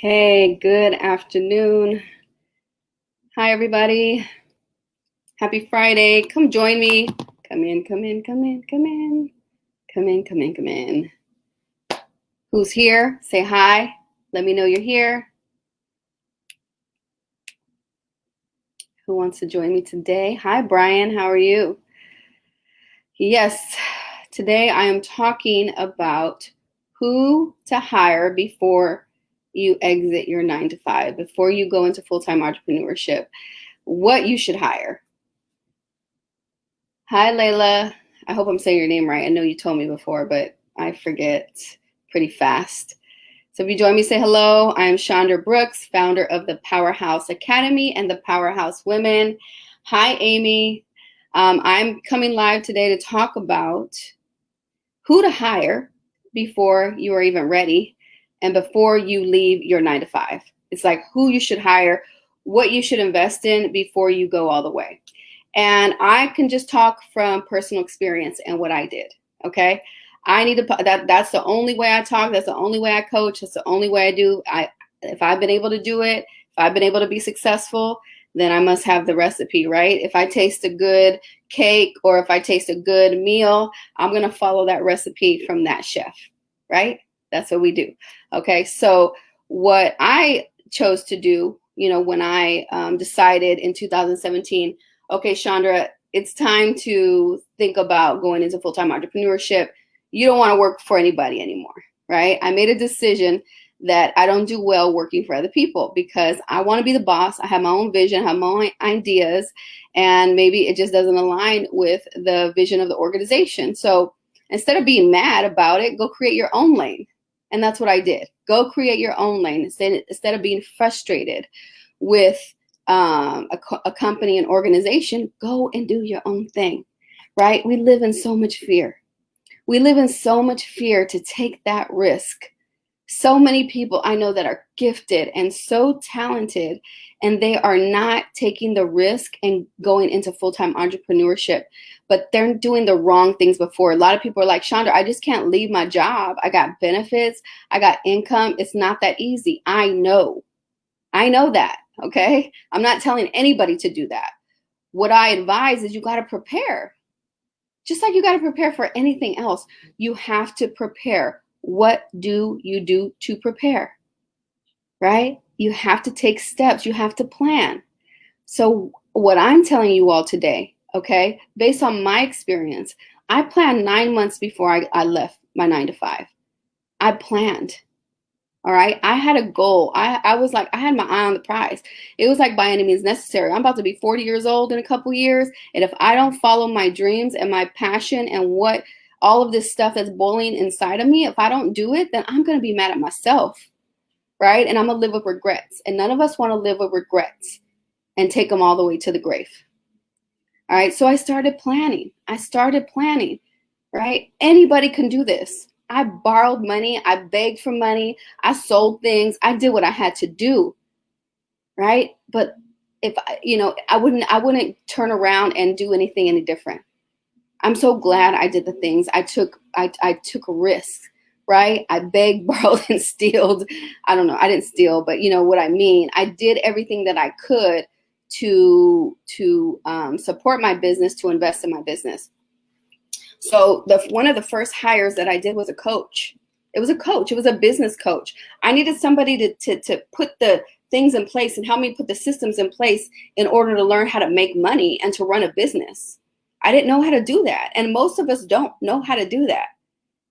Okay, good afternoon. Hi, everybody. Happy Friday. Come join me. Come in, come in, come in, come in. Come in, come in, come in. Who's here? Say hi. Let me know you're here. Who wants to join me today? Hi, Brian. How are you? Yes, today I am talking about who to hire before you exit your 9 to 5, before you go into full-time entrepreneurship, what you should hire. Hi, Layla. I hope I'm saying your name right. I know you told me before, but I forget pretty fast. So if you join me, say hello. I'm Chandra Brooks, founder of the Powerhouse Academy and the Powerhouse Women. Hi, Amy. I'm coming live today to talk about who to hire before you are even ready and before you leave your 9 to 5. It's like who you should hire, what you should invest in before you go all the way. And I can just talk from personal experience and what I did. Okay. I need to, that's the only way I talk. That's the only way I coach. That's the only way I do. If I've been able to do it, if I've been able to be successful, then I must have the recipe, right? If I taste a good cake or if I taste a good meal, I'm going to follow that recipe from that chef, right? That's what we do. Okay. So what I chose to do, when I decided in 2017, okay, Chandra, it's time to think about going into full-time entrepreneurship. You don't want to work for anybody anymore, right? I made a decision that I don't do well working for other people because I want to be the boss. I have my own vision, have my own ideas, and maybe it just doesn't align with the vision of the organization. So instead of being mad about it, go create your own lane. And that's what I did. Go create your own lane instead of being frustrated with a company, an organization. Go and do your own thing, right? We live in so much fear. We live in so much fear to take that risk. So many people I know that are gifted and so talented, and they are not taking the risk and going into full-time entrepreneurship, but they're doing the wrong things before. A lot of people are like, Chandra, I just can't leave my job. I got benefits. I got income. It's not that easy. I know that. Okay. I'm not telling anybody to do that. What I advise is you got to prepare. Just like you got to prepare for anything else, you have to prepare. What do you do to prepare? Right? You have to take steps. You have to plan. So what I'm telling you all today, okay, based on my experience, I planned 9 months before I left my 9 to 5. I planned. All right. I had a goal. I was like, I had my eye on the prize. It was like by any means necessary. I'm about to be 40 years old in a couple years. And if I don't follow my dreams and my passion and what all of this stuff that's boiling inside of me, if I don't do it, then I'm going to be mad at myself. Right. And I'm going to live with regrets. And none of us want to live with regrets and take them all the way to the grave. All right. So I started planning. Right. Anybody can do this. I borrowed money. I begged for money. I sold things. I did what I had to do. Right. But if I wouldn't turn around and do anything any different. I'm so glad I did the things I took. I took risks. Right. I begged, borrowed, and stealed. I don't know. I didn't steal, but you know what I mean. I did everything that I could to support my business, to invest in my business. So one of the first hires that I did was a coach. It was a coach. It was a business coach. I needed somebody to put the things in place and help me put the systems in place in order to learn how to make money and to run a business. I didn't know how to do that. And most of us don't know how to do that,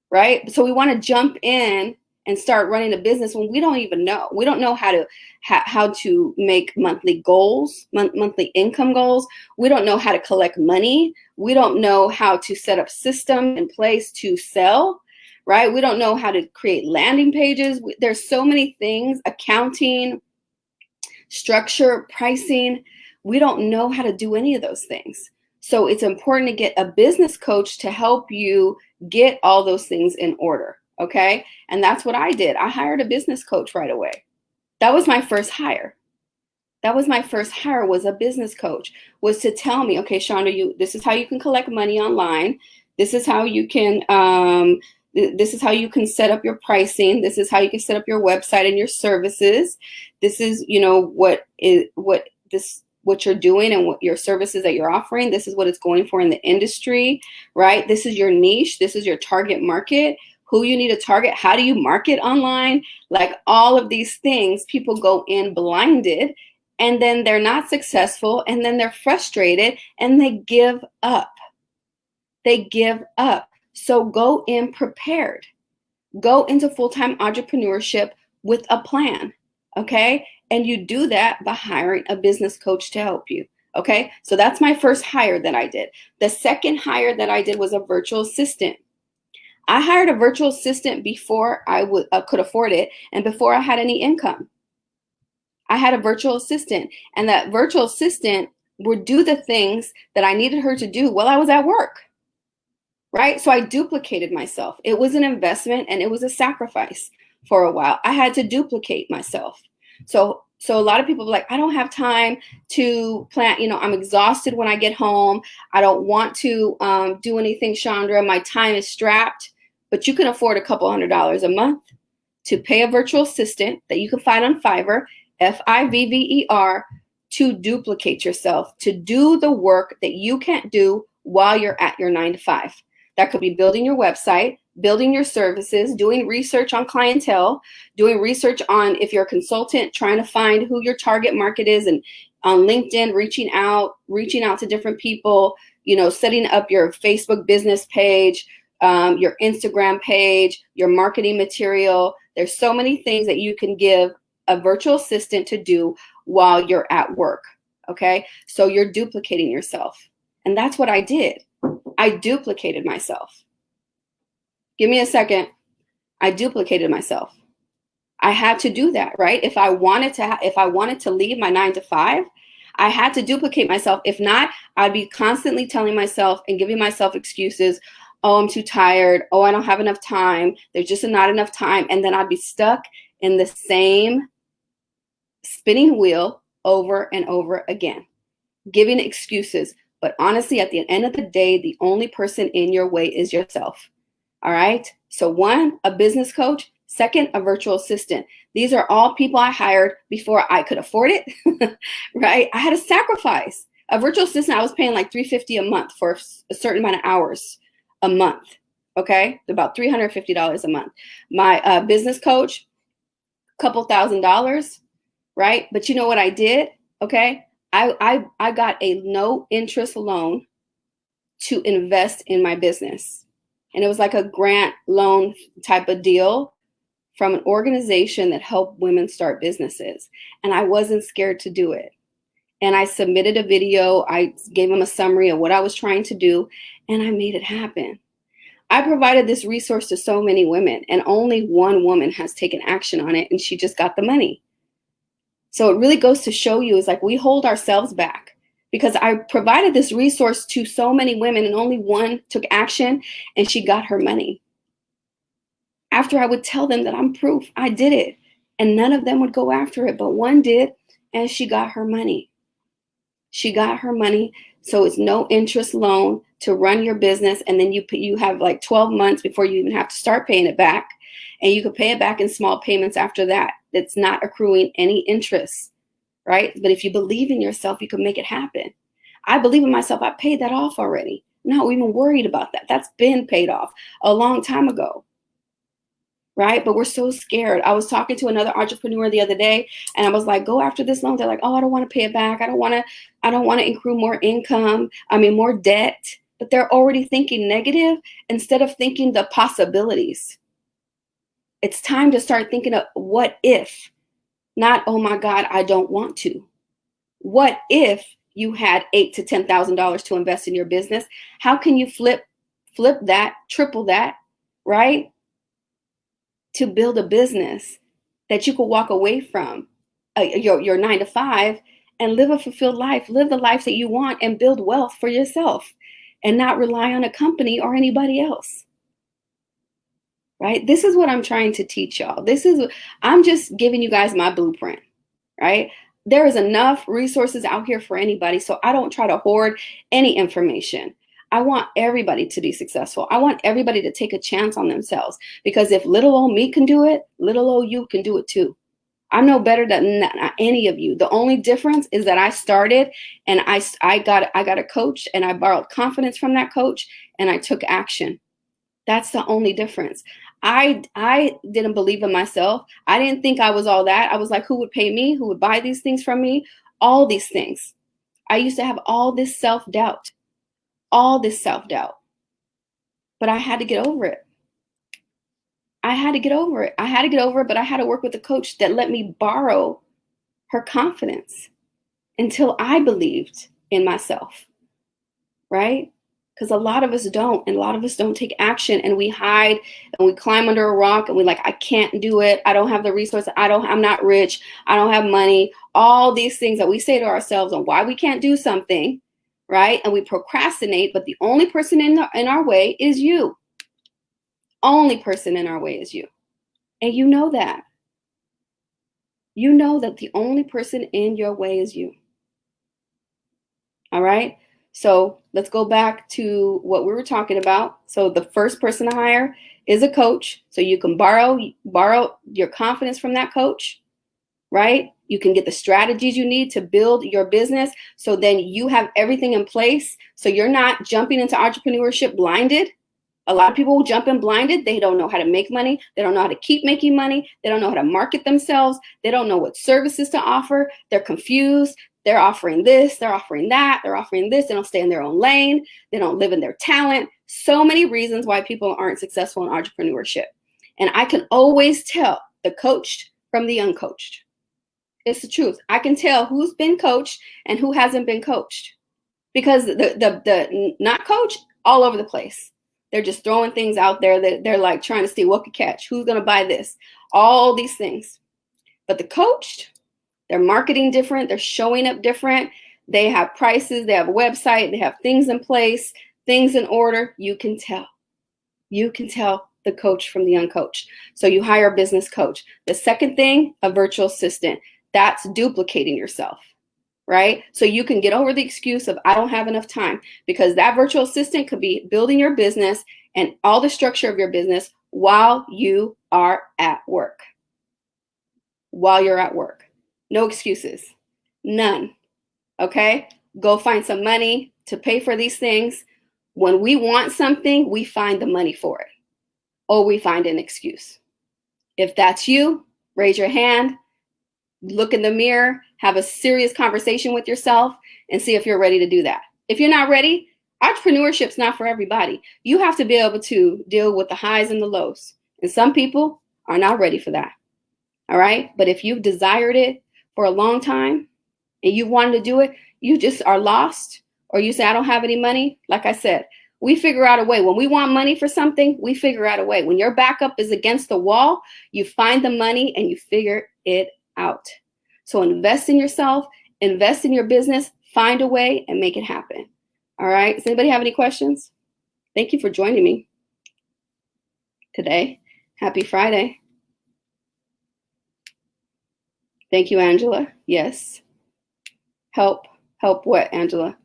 right? So we want to jump in and start running a business when we don't even know. We don't know how to make monthly goals, monthly income goals. We don't know how to collect money. We don't know how to set up systems in place to sell, right? We don't know how to create landing pages. There's so many things, accounting, structure, pricing. We don't know how to do any of those things. So it's important to get a business coach to help you get all those things in order. Okay. And that's what I did. I hired a business coach right away. That was my first hire. Was a business coach, was to tell me, okay, Chandra, this is how you can collect money online. This is how you can This is how you can set up your pricing. This is how you can set up your website and your services. This is, what you're doing and what your services that you're offering. This is what it's going for in the industry, right? This is your niche. This is your target market, who you need to target. How do you market online? Like all of these things, people go in blinded, and then they're not successful, and then they're frustrated, and they give up. They give up. So go in prepared. Go into full-time entrepreneurship with a plan, okay? And you do that by hiring a business coach to help you, okay? So that's my first hire that I did. The second hire that I did was a virtual assistant. I hired a virtual assistant before I could afford it and before I had any income. I had a virtual assistant, and that virtual assistant would do the things that I needed her to do while I was at work. Right? So I duplicated myself. It was an investment and it was a sacrifice for a while. I had to duplicate myself. So a lot of people are like, I don't have time to plan. I'm exhausted when I get home. I don't want to do anything, Chandra. My time is strapped. But you can afford a couple $100 a month to pay a virtual assistant that you can find on Fiverr, Fivver, to duplicate yourself, to do the work that you can't do while you're at your 9 to 5. That could be building your website, building your services, doing research on clientele, doing research on, if you're a consultant, trying to find who your target market is, and on LinkedIn, reaching out to different people, setting up your Facebook business page, your Instagram page, your marketing material. There's so many things that you can give a virtual assistant to do while you're at work, okay? So you're duplicating yourself. And that's what I did. I duplicated myself. Give me a second. I duplicated myself. I had to do that, right? If I wanted to leave my 9 to 5, I had to duplicate myself. If not, I'd be constantly telling myself and giving myself excuses. Oh, I'm too tired. Oh, I don't have enough time. There's just not enough time. And then I'd be stuck in the same spinning wheel over and over again, giving excuses. But honestly, at the end of the day, the only person in your way is yourself. All right. So 1, a business coach. 2, a virtual assistant. These are all people I hired before I could afford it, right? I had to sacrifice. A virtual assistant, I was paying like $350 a month for a certain amount of hours a month, okay? About $350 a month. My business coach, a couple $1,000, right? But you know what I did, okay? I got a no interest loan to invest in my business. And it was like a grant loan type of deal from an organization that helped women start businesses. And I wasn't scared to do it. And I submitted a video. I gave them a summary of what I was trying to do, and I made it happen. I provided this resource to so many women, and only one woman has taken action on it, and she just got the money. So it really goes to show you, is like we hold ourselves back, because I provided this resource to so many women and only one took action and she got her money. After I would tell them that I'm proof, I did it, and none of them would go after it, but one did, and she got her money. She got her money. So it's no interest loan to run your business. And then you have like 12 months before you even have to start paying it back. And you could pay it back in small payments after that. It's not accruing any interest, right? But if you believe in yourself, you can make it happen. I believe in myself. I paid that off already. I'm not even worried about that. That's been paid off a long time ago, right? But we're so scared. I was talking to another entrepreneur the other day, and I was like, go after this loan. They're like, oh, I don't want to pay it back. I don't want to accrue more debt. But they're already thinking negative instead of thinking the possibilities. It's time to start thinking of what if, not, oh my God, I don't want to. What if you had $8,000 to $10,000 to invest in your business? How can you flip that, triple that, right? To build a business that you could walk away from your 9 to 5 and live a fulfilled life, live the life that you want, and build wealth for yourself and not rely on a company or anybody else. Right? This is what I'm trying to teach y'all. I'm just giving you guys my blueprint, right? There is enough resources out here for anybody, so I don't try to hoard any information. I want everybody to be successful. I want everybody to take a chance on themselves, because if little old me can do it, little old you can do it too. I'm no better than any of you. The only difference is that I started and I got a coach, and I borrowed confidence from that coach, and I took action. That's the only difference. I didn't believe in myself. I didn't think I was all that. I was like, who would pay me? Who would buy these things from me? All these things. I used to have all this self-doubt, but I had to get over it. I had to get over it, but I had to work with a coach that let me borrow her confidence until I believed in myself, right? Because a lot of us don't, and a lot of us don't take action, and we hide and we climb under a rock, and we like, I can't do it. I don't have the resources. I'm not rich. I don't have money. All these things that we say to ourselves on why we can't do something, right? And we procrastinate, but the only person in our way is you. Only person in our way is you. And you know that. You know that the only person in your way is you. All right? So let's go back to what we were talking about. So the first person to hire is a coach. So you can borrow your confidence from that coach, right? You can get the strategies you need to build your business. So then you have everything in place. So you're not jumping into entrepreneurship blinded. A lot of people will jump in blinded. They don't know how to make money. They don't know how to keep making money. They don't know how to market themselves. They don't know what services to offer. They're confused. They're offering this. They're offering that. They're offering this. They don't stay in their own lane. They don't live in their talent. So many reasons why people aren't successful in entrepreneurship. And I can always tell the coached from the uncoached. It's the truth. I can tell who's been coached and who hasn't been coached, because the not coached all over the place. They're just throwing things out there that they're like trying to see what could catch. Who's going to buy this? All these things. But the coached, they're marketing different. They're showing up different. They have prices. They have a website. They have things in place, things in order. You can tell. You can tell the coach from the uncoached. So you hire a business coach. The second thing, a virtual assistant. That's duplicating yourself. Right? So you can get over the excuse of I don't have enough time, because that virtual assistant could be building your business and all the structure of your business while you are at work. While you're at work. No excuses. None. Okay? Go find some money to pay for these things. When we want something, we find the money for it, or we find an excuse. If that's you, raise your hand. Look in the mirror, have a serious conversation with yourself, and see if you're ready to do that. If you're not ready, entrepreneurship's not for everybody. You have to be able to deal with the highs and the lows. And some people are not ready for that. All right? But if you've desired it for a long time and you wanted to do it, you just are lost, or you say, I don't have any money. Like I said, we figure out a way. When we want money for something, we figure out a way. When your backup is against the wall, you find the money and you figure it out. So invest in yourself, invest in your business, find a way and make it happen. All right. Does anybody have any questions? Thank you for joining me today. Happy Friday. Thank you, Angela. Yes. Help. Help what, Angela?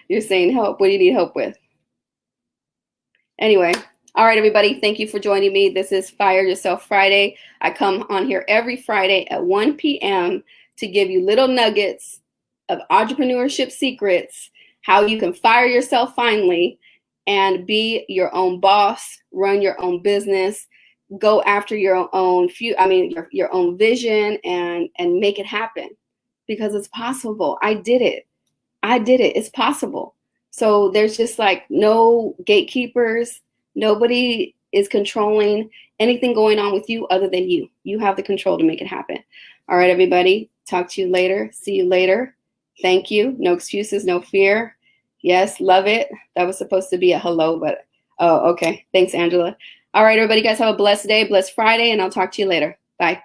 You're saying help. What do you need help with? Anyway. All right, everybody, thank you for joining me. This is Fire Yourself Friday. I come on here every Friday at 1 p.m. to give you little nuggets of entrepreneurship secrets, how you can fire yourself finally and be your own boss, run your own business, go after your own your own vision and make it happen, because it's possible. I did it. It's possible. So there's just like no gatekeepers. Nobody is controlling anything going on with you other than you. You have the control to make it happen. All right, everybody. Talk to you later. See you later. Thank you. No excuses, no fear. Yes, love it. That was supposed to be a hello, but oh, okay. Thanks, Angela. All right, everybody. You guys have a blessed day, blessed Friday, and I'll talk to you later. Bye.